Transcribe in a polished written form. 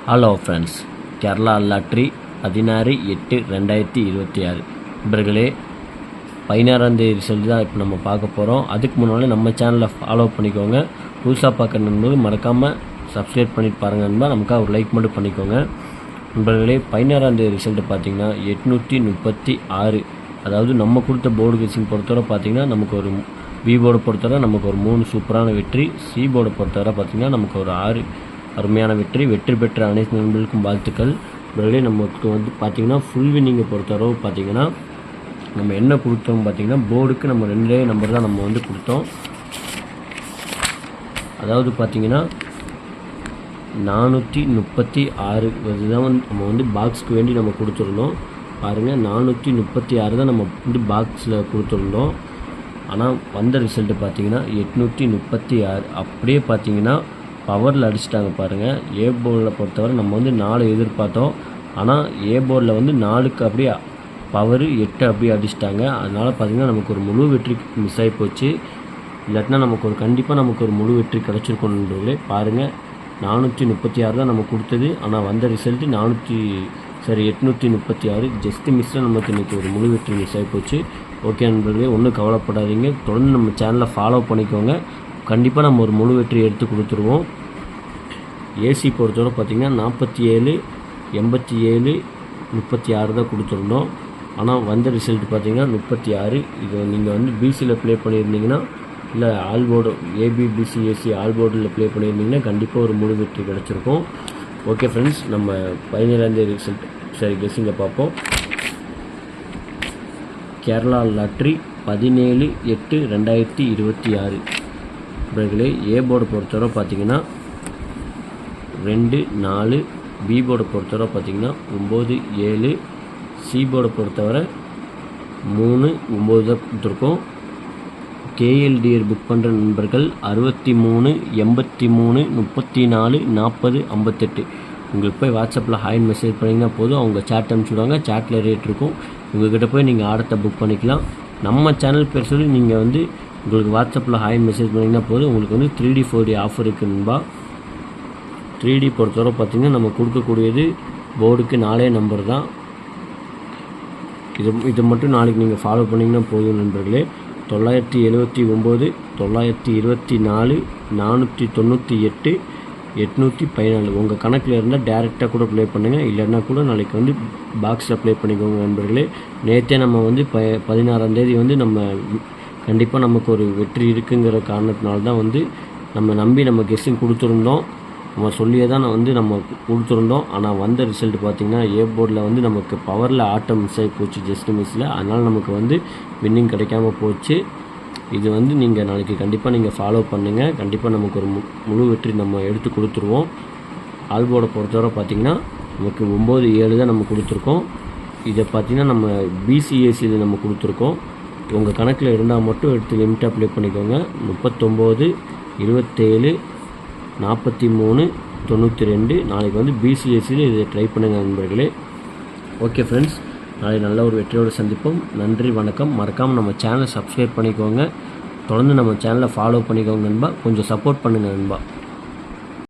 Hello friends, Kerala lottery 16/8/2026 நண்பர்களே, 16ஆம் தேதி result தான் இப்போ நம்ம பார்க்க போகிறோம். அதுக்கு முன்னாடி நம்ம சேனலை ஃபாலோ பண்ணிக்கோங்க. புதுசாக பார்க்குற நண்பர்கள் மறக்காமல் சப்ஸ்கிரைப் பண்ணிட்டு பாருங்கள் நண்பா. நமக்காக ஒரு லைக் மட்டும் பண்ணிக்கோங்க நண்பர்களே. 16ஆம் தேதி ரிசல்ட்டு பார்த்திங்கன்னா 836. அதாவது நம்ம கொடுத்த போர்டு கேசிங் பொறுத்தவரை பார்த்திங்கன்னா நமக்கு ஒரு பி போர்டை பொறுத்தவரை நமக்கு ஒரு 3 சூப்பரான வெற்றி, சி போர்டை பொறுத்தவரை பார்த்திங்கன்னா நமக்கு ஒரு 6 அருமையான வெற்றி பெற்ற அனைத்து நண்பர்களுக்கும் வாழ்த்துக்கள். நண்பர்களே, நமக்கு வந்து பார்த்திங்கன்னா ஃபுல் வின்னிங்கை பொறுத்தளவு பார்த்திங்கன்னா நம்ம என்ன கொடுத்தோம் பார்த்திங்கன்னா போர்டுக்கு நம்ம 2 நம்பர் தான் நம்ம வந்து கொடுத்தோம். அதாவது பார்த்திங்கன்னா 436 இதுதான் வந்து நம்ம வந்து பாக்ஸுக்கு வேண்டி நம்ம கொடுத்துருந்தோம். பாருங்கள், 436 தான் நம்ம வந்து பாக்ஸில் கொடுத்துருந்தோம். ஆனால் வந்த ரிசல்ட்டு பார்த்திங்கன்னா 836. அப்படியே பார்த்திங்கன்னா பவரில் அடிச்சிட்டாங்க பாருங்கள். ஏ போர்டில் பொறுத்தவரை நம்ம வந்து 4 எதிர்பார்த்தோம். ஆனால் ஏ போர்டில் வந்து 4க்கு அப்படியே பவர் 8 அப்படியே அடிச்சிட்டாங்க. அதனால் பார்த்திங்கன்னா நமக்கு ஒரு முழு வெற்றி மிஸ் ஆகி போச்சு. இல்லாட்டினா நமக்கு ஒரு கண்டிப்பாக நமக்கு ஒரு முழு வெற்றி கிடச்சிருக்கணுன்றே. பாருங்கள், 436 தான் நம்ம கொடுத்தது. ஆனால் வந்த ரிசல்ட்டு 836. ஜஸ்ட்டு மிஸ்ஸில் நமக்கு இன்றைக்கி ஒரு முழு வெற்றி மிஸ் ஆகி போச்சு. ஓகே நண்பர்களே, ஒன்றும் கவலைப்படாதீங்க. தொடர்ந்து நம்ம சேனலை ஃபாலோ பண்ணிக்கோங்க. கண்டிப்பாக நம்ம ஒரு முழு வெற்றி எடுத்து கொடுத்துருவோம். ஏசி பொறுத்தவரை பார்த்திங்கன்னா 47, 87, 36 தான் கொடுத்துருந்தோம். ஆனால் வந்த ரிசல்ட் பார்த்திங்கன்னா 36. இது நீங்கள் வந்து பிசியில் ப்ளே பண்ணியிருந்தீங்கன்னா, இல்லை all board ABBC AC all போர்டில் ப்ளே பண்ணியிருந்தீங்கன்னா கண்டிப்பாக ஒரு முழு வெற்றி கிடச்சிருக்கும். ஓகே ஃப்ரெண்ட்ஸ், நம்ம 17ஆம் தேதி ரிசல்ட் கெஸ்ஸிங்கை பார்ப்போம். கேரளா லாட்ரி 17/8/2026 நண்பர்களே. ஏ போர்டை பொறுத்தவரை பார்த்திங்கன்னா 2, 4, பி போர்டை பொறுத்தவரை பார்த்திங்கன்னா 9, 7, சி போர்டை பொறுத்தவரை 3, 9 தான் கொடுத்துருக்கோம். கேஎல்டிஆர் புக் பண்ணுற நண்பர்கள் 63, 83, 34, 40, 58. உங்களுக்கு போய் வாட்ஸ்அப்பில் ஹாய்னு மெசேஜ் பண்ணிங்கன்னா போதும். அவங்க சேட் அனுப்பிச்சுடுவாங்க. சேட்டில் ரேட் இருக்கும். உங்கள்கிட்ட போய் நீங்கள் ஆடத்தை புக் பண்ணிக்கலாம். நம்ம சேனல் பேர் சொல்லி நீங்கள் வந்து உங்களுக்கு வாட்ஸ்அப்பில் ஹாய்னு மெசேஜ் பண்ணிங்கன்னா போதும். உங்களுக்கு வந்து 3D 4D ஆஃபர் இருக்குதுன்பா. 3D பொறுத்தவரை பார்த்திங்கன்னா நம்ம கொடுக்கக்கூடியது போர்டுக்கு 4 நம்பர் தான். இதை மட்டும் நாளைக்கு நீங்கள் ஃபாலோ பண்ணிங்கன்னா போதும் நண்பர்களே. 979, 924, 498, 814. உங்கள் கணக்கில் இருந்தால் டேரெக்டாக கூட ப்ளே பண்ணுங்கள். இல்லைன்னா கூட நாளைக்கு வந்து பாக்ஸில் ப்ளே பண்ணிக்கோங்க நண்பர்களே. நேற்றே நம்ம வந்து 16ஆம் தேதி வந்து நம்ம கண்டிப்பாக நமக்கு ஒரு வெற்றி இருக்குங்கிற காரணத்தினால தான் வந்து நம்ம நம்பி நம்ம கெஸ்ஸிங் கொடுத்துருந்தோம். நம்ம சொல்லியே தான் வந்து நம்ம கொடுத்துருந்தோம். ஆனால் வந்த ரிசல்ட் பார்த்திங்கன்னா ஏ போர்டில் வந்து நமக்கு பவரில் ஆட்டம் மிஸ் ஆகி போச்சு, ஜஸ்ட் மிஸ்ஸில். அதனால் நமக்கு வந்து வின்னிங் கிடைக்காம போச்சு. இது வந்து நீங்கள் நாளைக்கு கண்டிப்பாக நீங்கள் ஃபாலோ பண்ணுங்கள். கண்டிப்பாக நமக்கு ஒரு முழு வெற்றி நம்ம எடுத்து கொடுத்துருவோம். ஆல் போர்டை பொறுத்தவரை பார்த்திங்கன்னா நமக்கு 9, 7 தான் நம்ம கொடுத்துருக்கோம். இதை பார்த்திங்கன்னா நம்ம பிசிஏசியில் நம்ம கொடுத்துருக்கோம். உங்கள் கணக்கில் இருந்தால் மட்டும் எடுத்து லிமிட்டாக ப்ளே பண்ணிக்கோங்க. 39, 27, 43, 92. நாளைக்கு வந்து பிசிஎஸ்சியில் இதை ட்ரை பண்ணுங்கள் நண்பர்களே. ஓகே ஃப்ரெண்ட்ஸ், நாளைக்கு நல்ல ஒரு வெற்றியோடு சந்திப்போம். நன்றி, வணக்கம். மறக்காமல் நம்ம சேனலை சப்ஸ்கிரைப் பண்ணிக்கோங்க. தொடர்ந்து நம்ம சேனலை ஃபாலோ பண்ணிக்கோங்க நண்பா. கொஞ்சம் சப்போர்ட் பண்ணுங்கள் நண்பா.